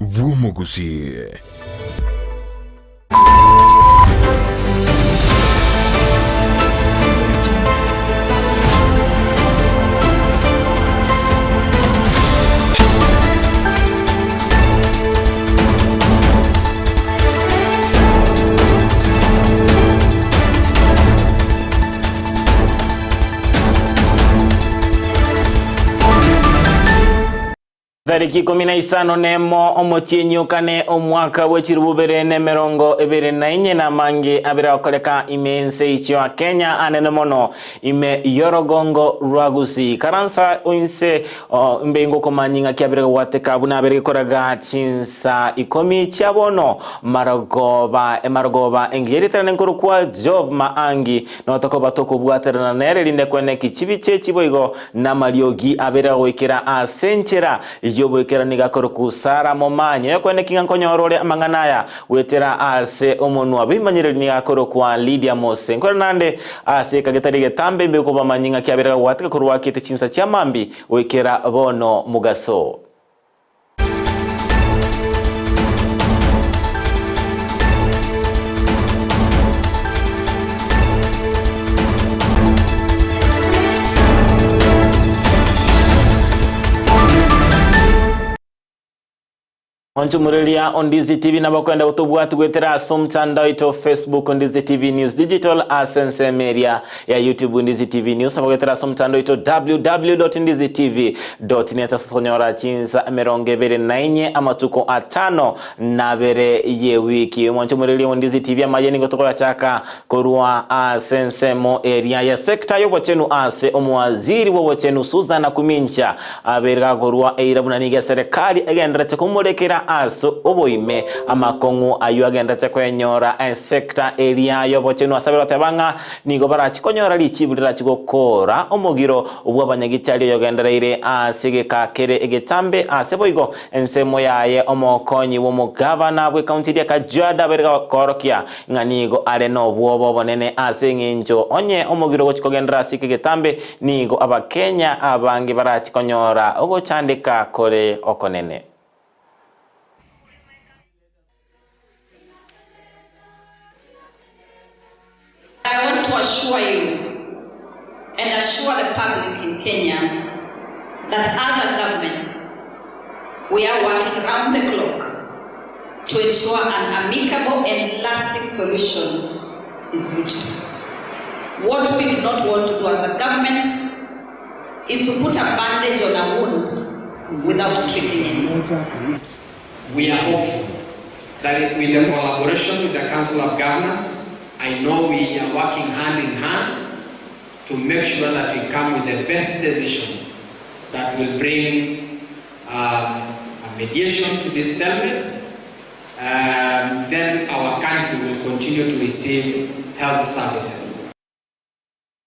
Gusii. Tariki Ikomi na isano nemo omotinyukane omwaka w'ekirububere n'emirongo ebere na inye na Maangi abira okoleka imense ichwa Kenya anene mono ime yorogongo rwa Gusii karansa oinse mbengo komanyinga kyabira wateka buna abere koraga Chinsa Ikomi chabono maragoba engiyeritana nkuru kwa job Maangi no tokoba tokubwaterana nere linde kwene kichibiche chiboigo na mariogi abera wekera asenchera yobwekera nigakoro kusara momanya yokwene kinga nkonyorore amanganaya wetera ase omonwa bimanyire nigakoro kwa Lydia Mose nkora nande ase kagetarige tambe mbeko bamanyinga kyabera wateka kurwa kite Chinsa chamambi wekera bono mugaso. Onchumurelia on Ndizi TV na bakwenda utubwatu gwetera somtandao ito Facebook Ndizi TV News Digital asense media ya YouTube Ndizi TV News na gwetera somtandao ito www.ndizitv.net sonyora Chinsa emeronge bere na inye amatuko atano na bere ye wiki. Onchumurelia on Ndizi TV amayeni gotokola chaka korua asense mo area ya sekta yobo chenu ase omwaziri wobo chenu Suzana Kumincha aberga korua eirabuna niga serikali agendera chakumulekera aso oboime amakongu ayo agenda tekwenyora sekta area yobo chenu asabira tabanga nigo barachikonyora lichibulira chigokora omugiro obwabanyagitali yogendereire asige kakere egetambe aseboigo ensemo yaye omokonyi wo mugavana bwe county ya Kajiado berga korokia nganigo ale no bwobo bonene asengenjo onye omugiro gochikogendera asike getambe nigo abakenya abangi barachikonyora ogochandika kore okonene. I want to assure you and assure the public in Kenya that as a government, we are working round the clock to ensure an amicable and lasting solution is reached. What we do not want to do as a government is to put a bandage on a wound without treating it. We are hopeful that with the collaboration with the Council of Governors, I know we are working hand in hand to make sure that we come with the best decision that will bring a mediation to this stalemate. Then our country will continue to receive health services.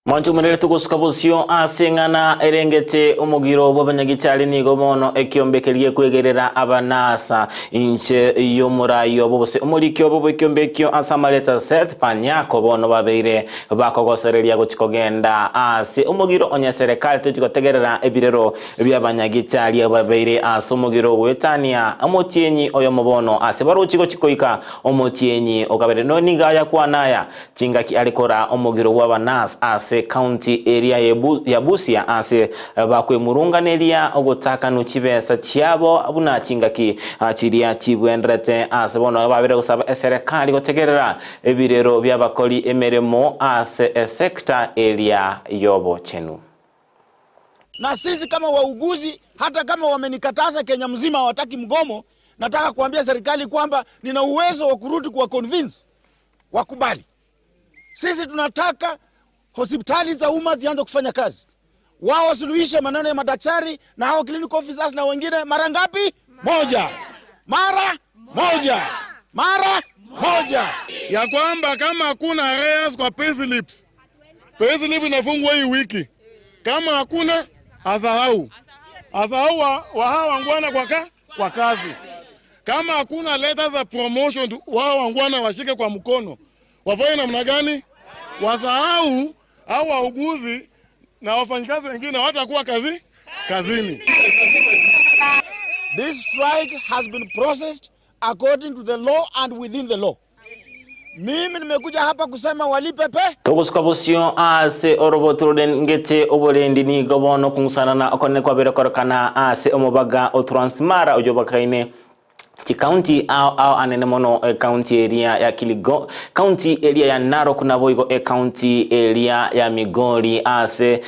Mwanchu mwenele tukuskabusio asengana erengete umugiro wabanyagitali nigo mono ekiombekeliye kwegerera abanasa inche yomurayo bobose umurikyo bobo ekiombekyo asamaleta set panyako bono babeire bakogoserelia guchikogenda ase umugiro onye serikali tujikotegerera ebirero byabanyagitali babeire ase umugiro wetania amotienyi oyo mobono ase baruchiko chikoika omotienyi okabere no nigaya kwanaya chingaki alikora umugiro wabanasa ase county area ya Busia ase bakwe murunganelia ogotaka nuchibesa chiabo abuna chingaki chiria chibwendrete ase bono babire gusaba serikali gotegerera ebirero byabakoli emeremo ase sector area yobo chenu. Na sisi kama wauguzi, hata kama wamenikataza Kenya mzima hawataki mgomo, nataka kuambia serikali kwamba nina uwezo wa kurudi kwa convince wakubali. Sisi tunataka hospitali za umma zianze kufanya kazi. Wao wasuluhishe maneno ya madaktari na hao clinical officers na wengine mara ngapi? Moja. Mara moja. Mara moja. Ya kwamba kama hakuna arrears kwa payslip inafungwa hii wiki. Kama hakuna asahau wa hao wangwana kwa kazi. Kama hakuna letters za promotion wao wangwana washike kwa mkono. Wafanye namna gani? Wasahau au wauguzi na wafanyikazi wengine hawatakuwa kazini. This strike has been processed according to the law and within the law. Mimi nimekuja hapa kusema walipe pe. Toguskabusio ase oroboturuden ngete obolendi ni gobono kungsana na okone kwa berekorkana ase omobaga o Transmara ojobakaine Ti county au anene mono county area ya Kiligo, county area ya Narok na boigo county area ya Migori ase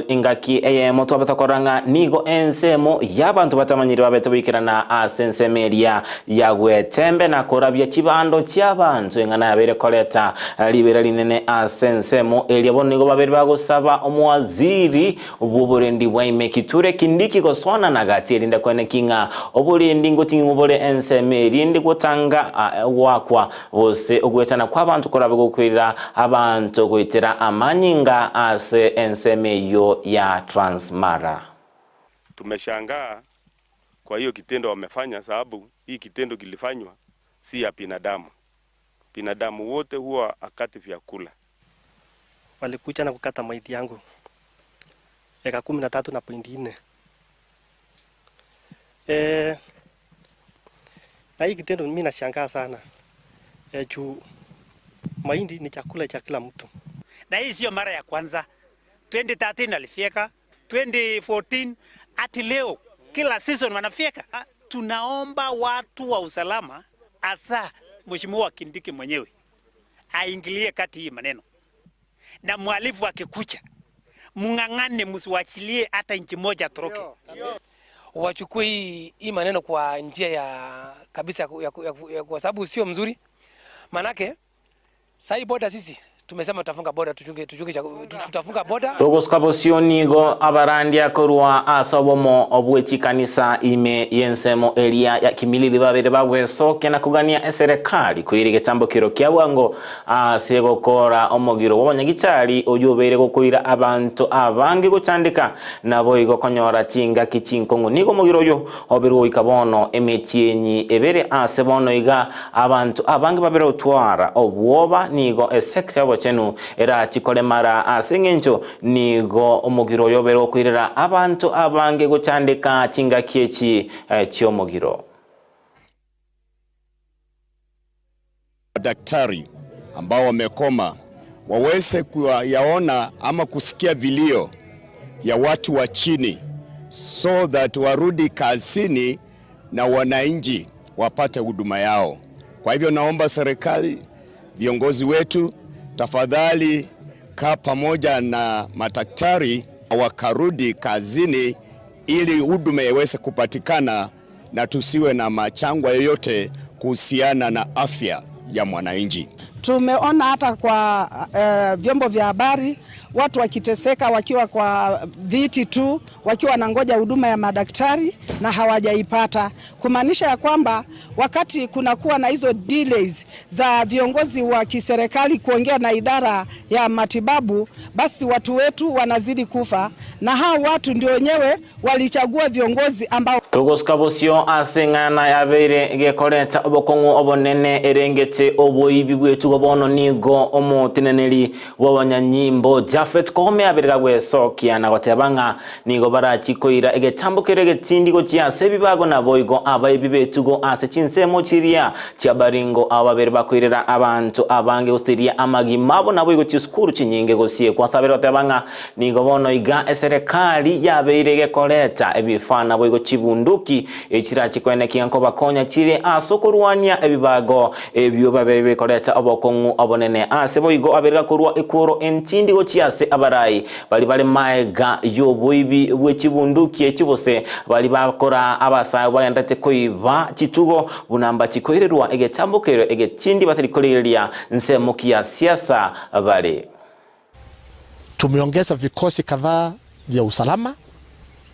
ingaki moto abatakoranga nigo ensemo yabantu batamanyiri babeto bikirana ase ensemeria ya Gwetembe na korabya kibando kyabantu engana yabere koleta libera linene ase ensemo area bonigo babere bagosaba omwaziri obuborendi bwaime kiture kindiki goswana nagati erinda kwene kinga oburendi ngotingi obore ensemeri ndi gutanga wakwa bose ogwetana kwa abantu korabe gukwira abantu gwitira amanyinga ase ensemeyo ya Transmara. Tumeshangaa kwa hiyo kitendo wamefanya, sababu hii kitendo kilifanywa si ya binadamu. Binadamu wote huwa akati vyakula. Walikuja na kukata maiti yangu eka 13.4. Na hii kitendo mimi nashangaa sana. Juu mahindi ni chakula cha kila mtu. Na hii sio mara ya kwanza. 2013 alifyeka, 2014 ati leo kila season wanafyeka. Tunaomba watu wa usalama asa Mheshimiwa Kindiki mwenyewe aingilie kati hii maneno. Na mwalifu akikucha mungangane msiwachilie hata inchi moja toroke. Wachukue hii maneno kwa njia ya kabisa kwa sababu sio mzuri. Manake sai boda sisi tumesema tutafunga boda, tutafunga boda. Togoskabosionigo abarandi akorwa asobomo obwechi kanisa ime yensemo elia ya kimilili babere bagwesoke na kugania serikali kuirige tambukiro kyabwango asegokora omogiro w'abanyagichali oyobere gokuira abantu abange gucandika nabo igokonyora chinga kichinkongo nigo mogiro yo obero ikabono emetienyi ebere asebono iga abantu abange babere otwara obwoba nigo sector chenu era chikole mara asengencho nigo omogiro yobero kwirira abantu abange gucandika chinga kiechi chiomogiro. Daktari ambao wamekoma waweze kuyaona ama kusikia vilio ya watu wa chini, so that warudi kazini na wananchi wapate huduma yao. Kwa hivyo naomba serikali, viongozi wetu, tafadhali kaa pamoja na madaktari wakarudi kazini ili huduma iweze kupatikana na tusiwe na machangwa yoyote kuhusiana na afya ya mwananchi. Tumeona hata kwa vyombo vya habari watu wakiteseka wakiwa kwa viti tu, wakiwa wanangoja huduma ya madaktari na hawajaipata. Kumaanisha ya kwamba wakati kunakuwa na hizo delays za viongozi wa kiserikali kuongea na idara ya matibabu, basi watu wetu wanazidi kufa, na hao watu ndio wenyewe walichagua viongozi ambao Togoskabosio asengana yabere gekoreta obokongo obonene erengete oboibi bwetu gobono nigo omotineneri w'abanyanyimbo Jafet Kome aberega gwesokia na gotebanga nigo barachikoira egetambukere getindi go chiase bibago na boigo abayibi betugo ase chinsemo chiria chabaringo ababere bakwirira abantu abange usiria amagimabo na boigo chiskuru chinyinge gosie kwa sabere gotebanga nigo bono iga serikali yabeire gekoreta ebifana boigo chibunduki echirachi kwene kianko bakonya chire asokorwania ebibago ebyo babere bekoreta obokongu obonene ase boigo aberega kurwa ekuro entindi go chiase abarai bali maega yoboibi bwechibunduki echibose bali bakora abasayo balendate koiva chitugo bunamba chikoirerwa egetambukero egetindi batarikoleria nsemo kia siasa bale. Tumeongeza vikosi kadhaa vya usalama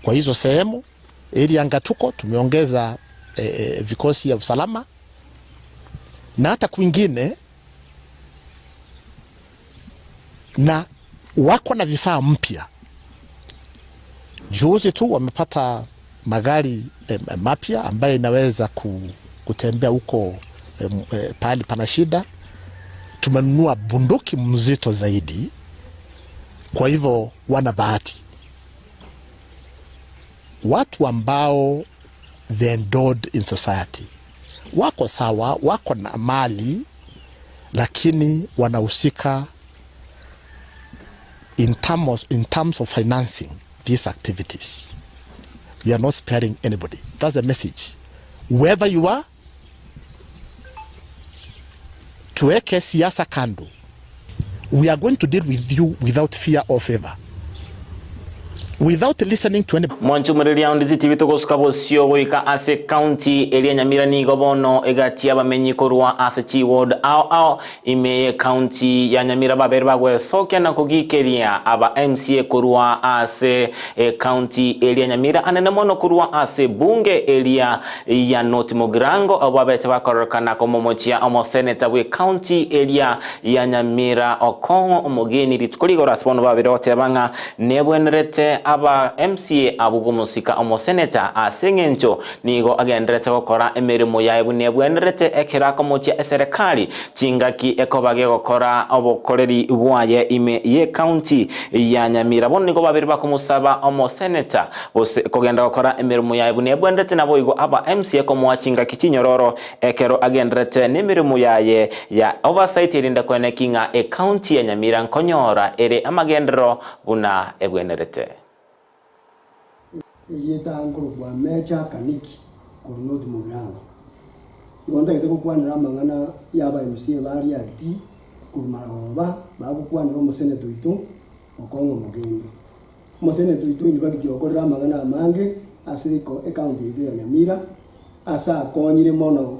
kwa hizo sehemu. Area Ngatuko tumeongeza vikosi ya usalama, na hata kwingine, na wako na vifaa mpya. Juzi tu wamepata magari mapya ambayo inaweza kutembea huko pahali pana shida. Tumenunua bunduki mzito zaidi, kwa hivyo wana bahati. Watu ambao the endowed in society. Wako sawa, wako na mali, lakini wanahusika in terms of financing these activities. We are not sparing anybody. That's the message. Wherever you are, tuweke siasa kando. We are going to deal with you without fear or favor. Without listening to any Mwanchumuriria Ndizi TV tugoskabosio goika ase county elia Nyamira nigo bono egati abamenyi korwa ase chiward ao ime county ya Nyamira babere bagwe soke na kugikeria aba MCA korwa ase county elia Nyamira anene mono korwa ase bunge elia ya North Mogrango ababete bakorokana komomochia omo senator we county elia ya Nyamira Okongo omogeni ritukoligora aspono babere otebanga nebwenerete aba MCA abugumusika omo senator asengencho nigo agendrete gukora emirimo yae bunebwenerete ekirako mochia eserikali chingaki ekobage gukora obukoreri bwaye ime ye county ya Nyamira bono nigo babiri bakumusaba omo senator bose kogenda gukora emirimo yae bunebwenerete nabo igo aba MCA komo chingaki chinyororo ekero agendrete nemirimo yaye ya oversight irinda kwene kinga e county ya Nyamira nkonyora ere amagendero buna ebwenerete yeta angolo kwa mecha kaniki North Mogrango igonda gite kukwanira mangana yaba MCA bari akti kurumaroba bagukwanira mu senator itu Okongo mugeni mu senator itu ni bagiti okorera mangana Maangi asiko county ya Nyamira asa konyire mono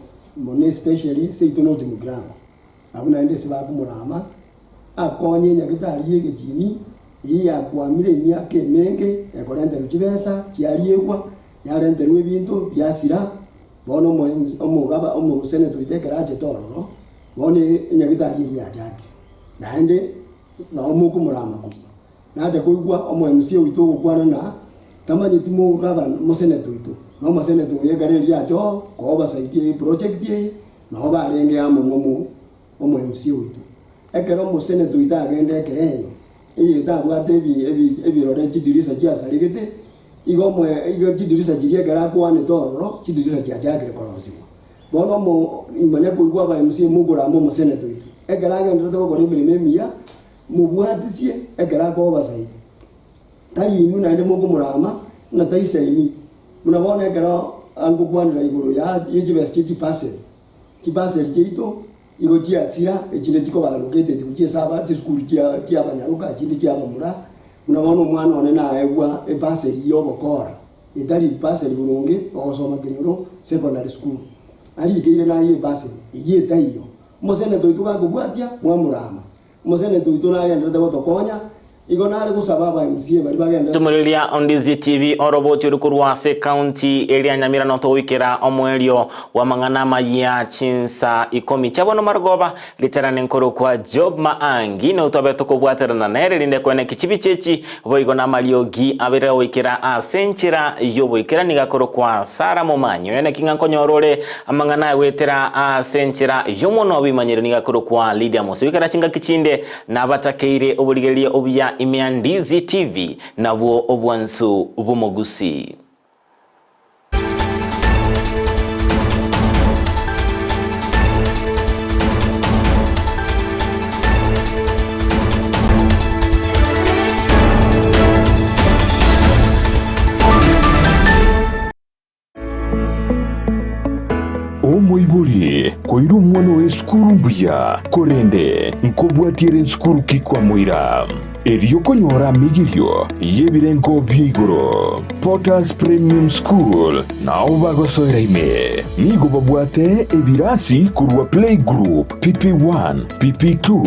especially seitu North Mogrango abuna ende sibakumurama akonye nyagitari yegechini iya kwamire myake menge ekorente rukibesa cyariyegwa yarente rwebintu byasira bono omugaba omugusene tuitekeraje tororo bone nyagitari yajaki nande na omukumurama ko naje kuigwa omo MCA witu gukwana na tamanye tumugaba musene tuitu no musene tuyegare ryacho ko basaidie project ye no barenge amu omo MCA witu ekero musene tuita agende ekerenyo iyi tabwate ebirore kidirisa cyasarigete igo kidirisa kiriye garako ane tororo kidirisa cyajagire korozimo bono mo imanya kuigwa ba MCA mugura mo musene tuitu egaraga ndito gukora imirimo emiya mubwatisie egarako basaidi tari inu na ndimo kumurama na taisaini munabona egaro angu kwanira iguru ya yijibesi kipase kito igo tiatsira ekine kiko balokete kukie saba tiskuru kia banyaruka kindi kia bamura unabona umwana one na egwa epase yo bokora itari pase burungi okosoma kenyoro secondary school ari igire na ye pase iye tayo mosene toituka kubwatia mwamurama mosene toituna agenda tokonya igonare kusaba ba MCA bari bagenda tumuriria Ndizi TV oroboti rukurwase county elia Nyamira no towikira omwelio wa mangana maya Chinsa Ikomi chabono margoba literane nkoro kwa job Maangi no tobeto kubwatera na nere linde kwene kichibi chechi boigo na maliogi abere wikira asenchira yo boikira nigakoro kwa Sara Momanyo ene kinga konyorore amangana wetera asenchira yo mono bimanyire nigakoro kwa Lydia Mose wikira chinga kichinde na batakeire obuligelie obya imea Ndizi TV na buo obwansu bumo Gusii. Omoibuli koiru mwana we skuru mbuya korende nkobwatire skuru kikwa moira Erio konyora migirio yebirengo bigoro Potters Premium School na obagosoira ime nigo babwate ebirasi kurwa playgroup PP1 PP2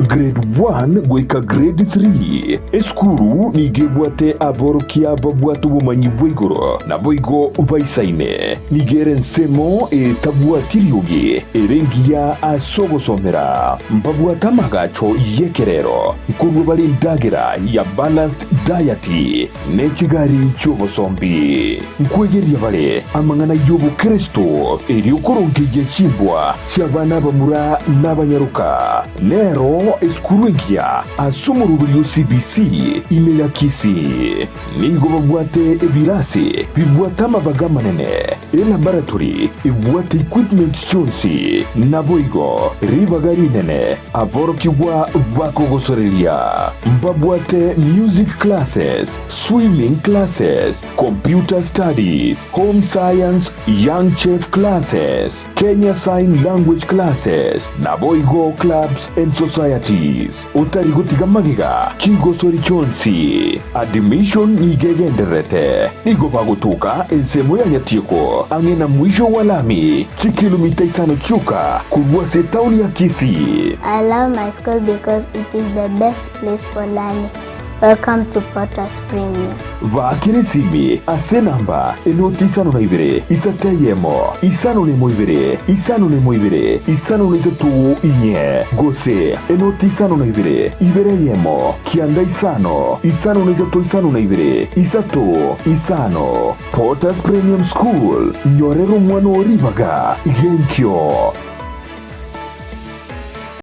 grade 1 gweka grade 3 eskuru nigebwate aborokia babwatu bumanyi bwigoro na boigo baisaine nigeren semo tabwatirioge erengia asobosomera mbabwata magacho yekerero kurwa balinde dagira ya balanced diet n'ekigari cy'obusombi nkwegeria bare amangana y'obukristo eriokoronkeje chimbwa cy'abana bamura n'abanyaruka lero eskurugia asumurubiri CBC imela Kisii nigo babwate ebirasi bibwata amabaga manene elaboratory ibwate equipment cyonsi naboigo ribagari nene aborokigwa bakogosoreria mbabwate music classes, swimming classes, computer studies, home science, young chef classes, Kenya Sign Language classes, naboigo clubs and societies. Utarigotiga magiga kigosori chonsi. Admission nigegenderete. Nigo bagutuka ensemo ya nyatieko. Angena mwisho walami. Chikilomita isano chuka. Kubuase tauni ya Kisii. I love my school because it is the best place for learning. Welcome to Potter's Premium. Vakirisimi asenamba enoti isano na ibere isateyemo isano ne moibere isano ne moibere isano ne tu inye gose enoti isano na ibere yemo kianda isano ne tu isano na ibere isato isano Potter's Premium School nyorero mwana oribaga genkyo.